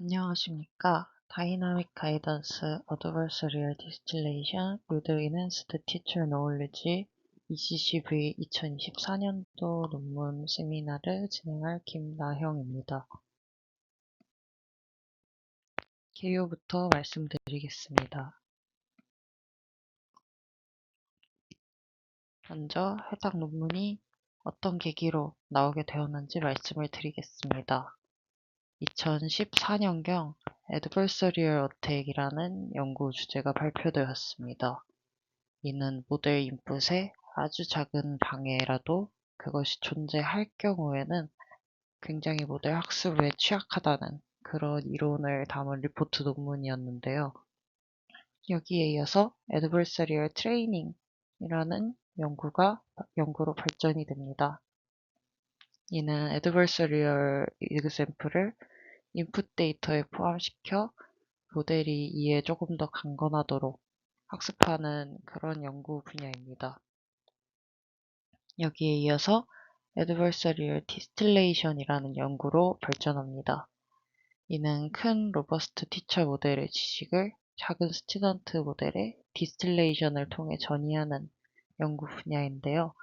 안녕하십니까. Dynamic Guidance Adversarial Distillation with Enhanced Teacher Knowledge ECCV 2024년도 논문 세미나를 진행할 김나형입니다. 개요부터 말씀드리겠습니다. 먼저 해당 논문이 어떤 계기로 나오게 되었는지 말씀을 드리겠습니다. 2014년경 Adversarial Attack이라는 연구 주제가 발표되었습니다. 이는 모델 인풋에 아주 작은 방해라도 그것이 존재할 경우에는 굉장히 모델 학습에 취약하다는 그런 이론을 담은 리포트 논문이었는데요. 여기에 이어서 Adversarial Training이라는 연구로 발전이 됩니다. 이는 Adversarial example을 인풋 데이터에 포함시켜 모델이 이해에 조금 더 강건하도록 학습하는 그런 연구 분야입니다. 여기에 이어서 Adversarial Distillation이라는 연구로 발전합니다. 이는 큰 로버스트 티처 모델의 지식을 작은 스튜던트 모델의 디스틸레이션을 통해 전이하는 연구 분야인데요.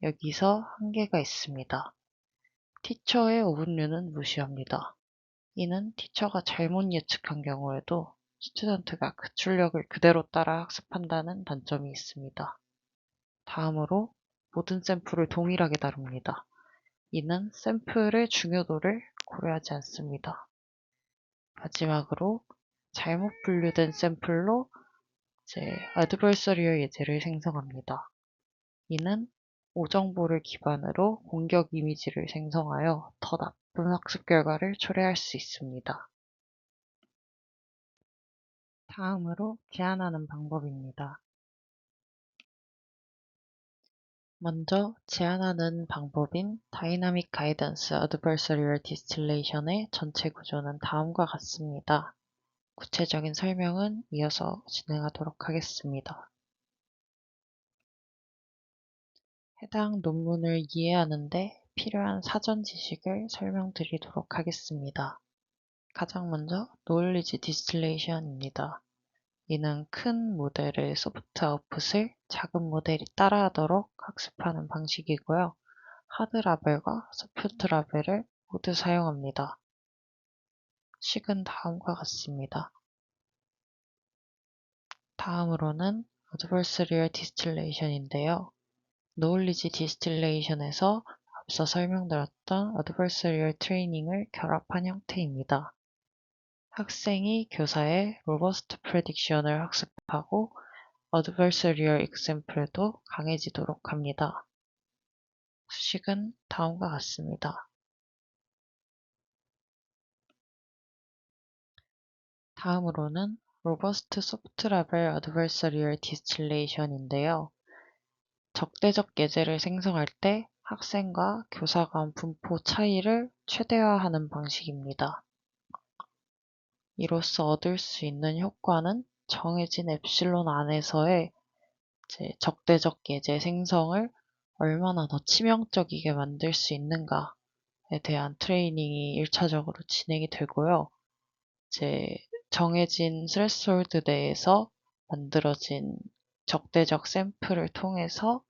여기서 한계가 있습니다. 티처의 오분류는 무시합니다. 이는 티처가 잘못 예측한 경우에도 스튜던트가 그 출력을 그대로 따라 학습한다는 단점이 있습니다. 다음으로 모든 샘플을 동일하게 다룹니다. 이는 샘플의 중요도를 고려하지 않습니다. 마지막으로 잘못 분류된 샘플로 adversarial 예제를 생성합니다. 이는 오정보를 기반으로 공격 이미지를 생성하여 더 나쁜 학습 결과를 초래할 수 있습니다. 다음으로 제안하는 방법입니다. 먼저 제안하는 방법인 Dynamic Guidance Adversarial Distillation의 전체 구조는 다음과 같습니다. 구체적인 설명은 이어서 진행하도록 하겠습니다. 해당 논문을 이해하는 데 필요한 사전 지식을 설명드리도록 하겠습니다. 가장 먼저 Knowledge Distillation입니다. 이는 큰 모델의 소프트 아웃풋을 작은 모델이 따라하도록 학습하는 방식이고요. 하드 라벨과 소프트 라벨을 모두 사용합니다. 식은 다음과 같습니다. 다음으로는 Adversarial Distillation인데요. Knowledge Distillation에서 앞서 설명드렸던 Adversarial Training을 결합한 형태입니다. 학생이 교사의 Robust Prediction을 학습하고 Adversarial Example도 강해지도록 합니다. 수식은 다음과 같습니다. 다음으로는 Robust Soft Level Adversarial Distillation인데요. 적대적 예제를 생성할 때 학생과 교사 간 분포 차이를 최대화하는 방식입니다. 이로써 얻을 수 있는 효과는 정해진 엡실론 안에서의 적대적 예제 생성을 얼마나 더 치명적이게 만들 수 있는가에 대한 트레이닝이 1차적으로 진행이 되고요. 정해진 스레스홀드 내에서 만들어진 적대적 샘플을 통해서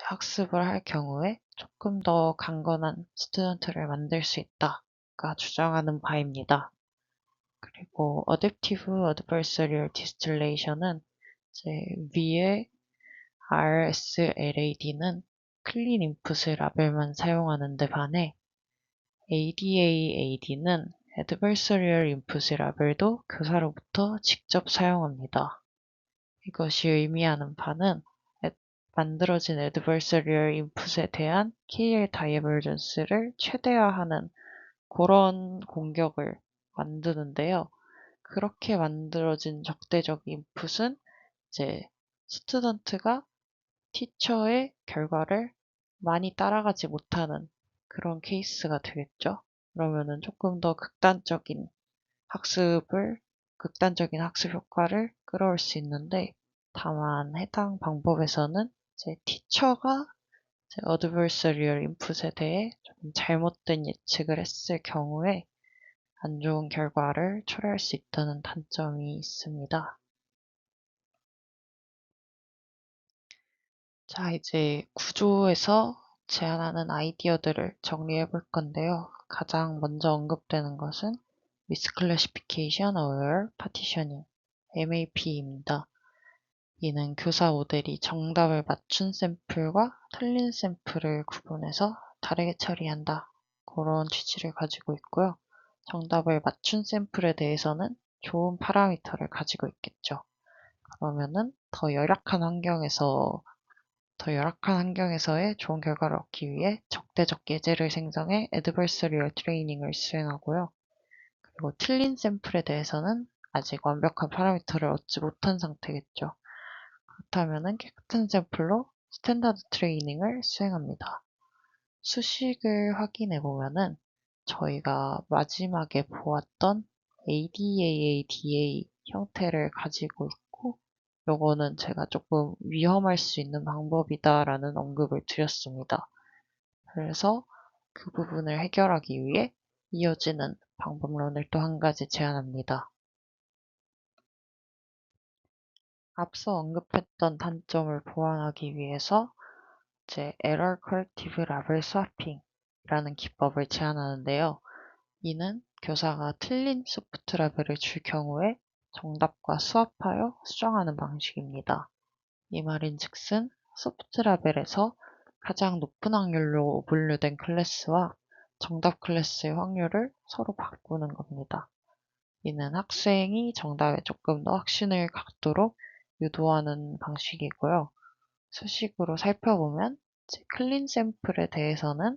학습을 할 경우에 조금 더 강건한 스튜던트를 만들 수 있다가 주장하는 바입니다. 그리고 Adaptive Adversarial Distillation은 위에 RSLAD는 클린 인풋의 라벨만 사용하는 데 반해 ADA-AD는 Adversarial 인풋의 라벨도 교사로부터 직접 사용합니다. 이것이 의미하는 바는 만들어진 Adversarial 인풋에 대한 KL Divergence를 최대화하는 그런 공격을 만드는데요. 그렇게 만들어진 적대적 인풋은 스튜던트가 티처의 결과를 많이 따라가지 못하는 그런 케이스가 되겠죠. 그러면은 조금 더 극단적인 학습 효과를 끌어올 수 있는데, 다만 해당 방법에서는 티처가 adversarial 인풋에 대해 조금 잘못된 예측을 했을 경우에 안 좋은 결과를 초래할 수 있다는 단점이 있습니다. 자, 이제 구조에서 제안하는 아이디어들을 정리해 볼 건데요. 가장 먼저 언급되는 것은 Misclassification Aware Partitioning, MAP입니다. 이는 교사 모델이 정답을 맞춘 샘플과 틀린 샘플을 구분해서 다르게 처리한다. 그런 취지를 가지고 있고요. 정답을 맞춘 샘플에 대해서는 좋은 파라미터를 가지고 있겠죠. 그러면은 더 열악한 환경에서의 좋은 결과를 얻기 위해 적대적 예제를 생성해 adversarial training을 수행하고요. 그리고 틀린 샘플에 대해서는 아직 완벽한 파라미터를 얻지 못한 상태겠죠. 그렇다면 깨끗한 샘플로 스탠다드 트레이닝을 수행합니다. 수식을 확인해 보면은 저희가 마지막에 보았던 ADAADA 형태를 가지고 있고, 요거는 제가 조금 위험할 수 있는 방법이다라는 언급을 드렸습니다. 그래서 그 부분을 해결하기 위해 이어지는 방법론을 또 한 가지 제안합니다. 앞서 언급했던 단점을 보완하기 위해서 Error Corrective Label Swapping이라는 기법을 제안하는데요. 이는 교사가 틀린 소프트 라벨을 줄 경우에 정답과 수합하여 수정하는 방식입니다. 이 말인즉슨 소프트 라벨에서 가장 높은 확률로 분류된 클래스와 정답 클래스의 확률을 서로 바꾸는 겁니다. 이는 학생이 정답에 조금 더 확신을 갖도록 유도하는 방식이고요. 수식으로 살펴보면 클린 샘플에 대해서는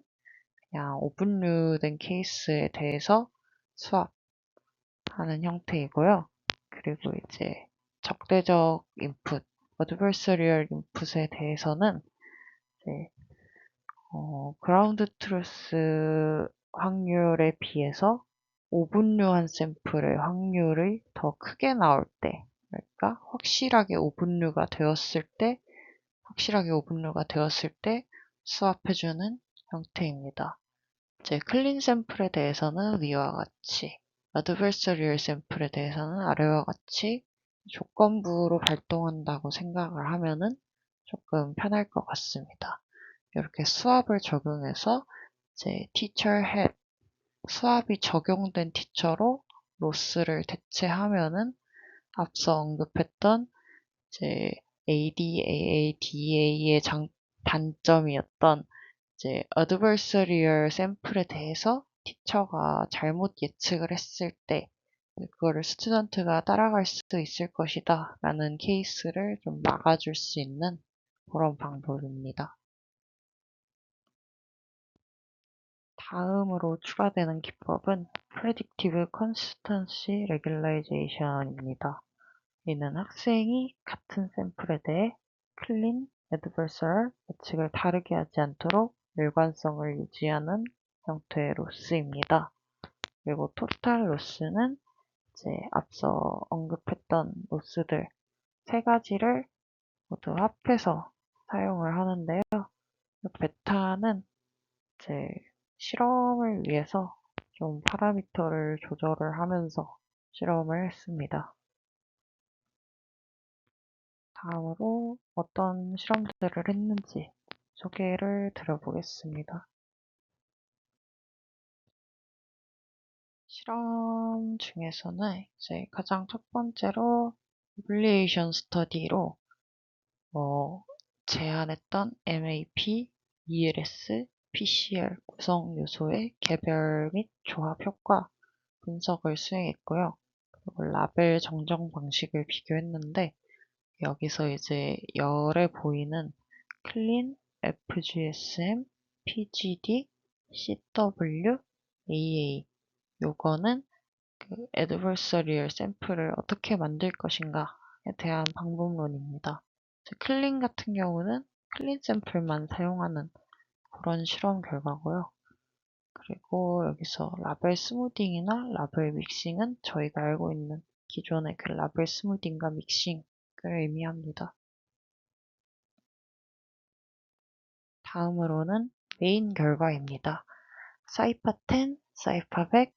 그냥 오분류된 케이스에 대해서 수합하는 형태이고요. 그리고 이제 적대적 인풋, adversarial input에 대해서는 이제 그라운드 트루스 확률에 비해서 오분류한 샘플의 확률이 더 크게 나올 때, 그러니까 확실하게 오분류가 되었을 때 수합해주는 형태입니다. 이제 클린 샘플에 대해서는 위와 같이, adversarial 샘플에 대해서는 아래와 같이 조건부로 발동한다고 생각을 하면은 조금 편할 것 같습니다. 이렇게 수합을 적용해서 이제 teacher had, 수합이 적용된 티처로 로스를 대체하면은 앞서 언급했던 이제 ADAADA의 단점이었던 이제 adversarial 샘플에 대해서 티처가 잘못 예측을 했을 때 그거를 스튜던트가 따라갈 수도 있을 것이다 라는 케이스를 좀 막아줄 수 있는 그런 방법입니다. 다음으로 추가되는 기법은 Predictive Consistency Regularization 입니다. 이는 학생이 같은 샘플에 대해 클린, adversarial 예측을 다르게 하지 않도록 일관성을 유지하는 형태의 로스입니다. 그리고 토탈 로스는 이제 앞서 언급했던 로스들 세 가지를 모두 합해서 사용을 하는데요. 베타는 이제 실험을 위해서 좀 파라미터를 조절을 하면서 실험을 했습니다. 다음으로 어떤 실험들을 했는지 소개를 드려보겠습니다. 실험 중에서는 이제 가장 첫 번째로 evaluation study로 제안했던 MAP, ELS, PCR 구성 요소의 개별 및 조합 효과 분석을 수행했고요. 그리고 라벨 정정 방식을 비교했는데 여기서 이제 열에 보이는 클린, FGSM, PGD, CW, AA 요거는 그 adversarial 샘플을 어떻게 만들 것인가에 대한 방법론입니다. 클린 같은 경우는 클린 샘플만 사용하는 그런 실험 결과고요. 그리고 여기서 라벨 스무딩이나 라벨 믹싱은 저희가 알고 있는 기존의 그 라벨 스무딩과 믹싱을 의미합니다. 다음으로는 메인 결과입니다. 사이파 10, 사이파 100,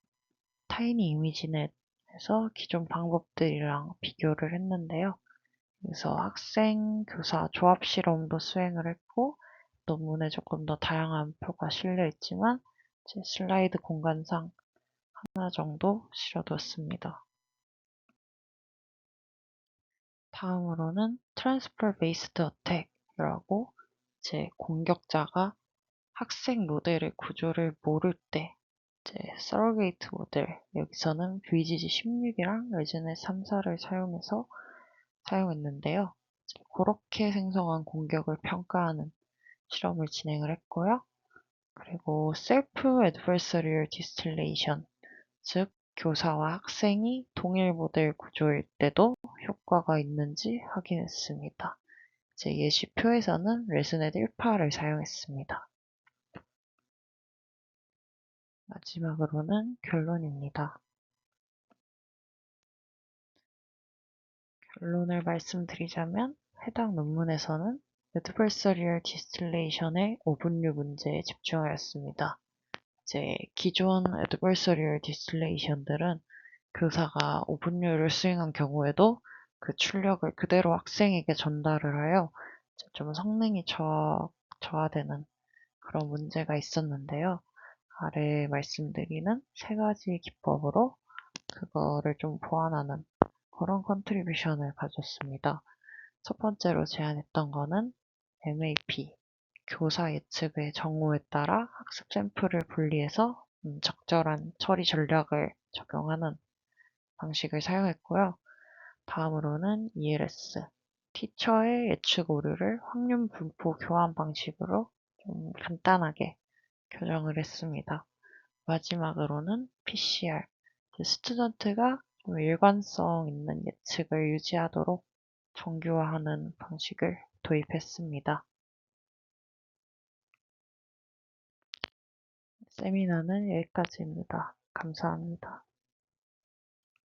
타이니 이미지넷에서 기존 방법들이랑 비교를 했는데요. 그래서 학생, 교사 조합 실험도 수행을 했고, 논문에 조금 더 다양한 표가 실려 있지만, 제 슬라이드 공간상 하나 정도 실어두었습니다. 다음으로는 Transfer Based Attack이라고 제 공격자가 학생 모델의 구조를 모를 때 이제 서러게이트 모델, 여기서는 VGG16이랑 레지넷 3사를 사용했는데요. 그렇게 생성한 공격을 평가하는 실험을 진행을 했고요. 그리고 Self Adversarial Distillation, 즉 교사와 학생이 동일 모델 구조일 때도 효과가 있는지 확인했습니다. 제 예시표에서는 레스넷 1파를 사용했습니다. 마지막으로는 결론입니다. 결론을 말씀드리자면 해당 논문에서는 Adversarial Distillation의 오분류 문제에 집중하였습니다. 이제 기존 Adversarial Distillation들은 교사가 오분류를 수행한 경우에도 그 출력을 그대로 학생에게 전달을 하여 좀 성능이 저하되는 그런 문제가 있었는데요. 아래 말씀드리는 세 가지 기법으로 그거를 좀 보완하는 그런 컨트리뷰션을 가졌습니다. 첫 번째로 제안했던 거는 MAP, 교사 예측의 정오에 따라 학습 샘플을 분리해서 적절한 처리 전략을 적용하는 방식을 사용했고요. 다음으로는 ELS, 티처의 예측 오류를 확률 분포 교환 방식으로 좀 간단하게 교정을 했습니다. 마지막으로는 PCR, 스튜던트가 좀 일관성 있는 예측을 유지하도록 정교화하는 방식을 도입했습니다. 세미나는 여기까지입니다. 감사합니다.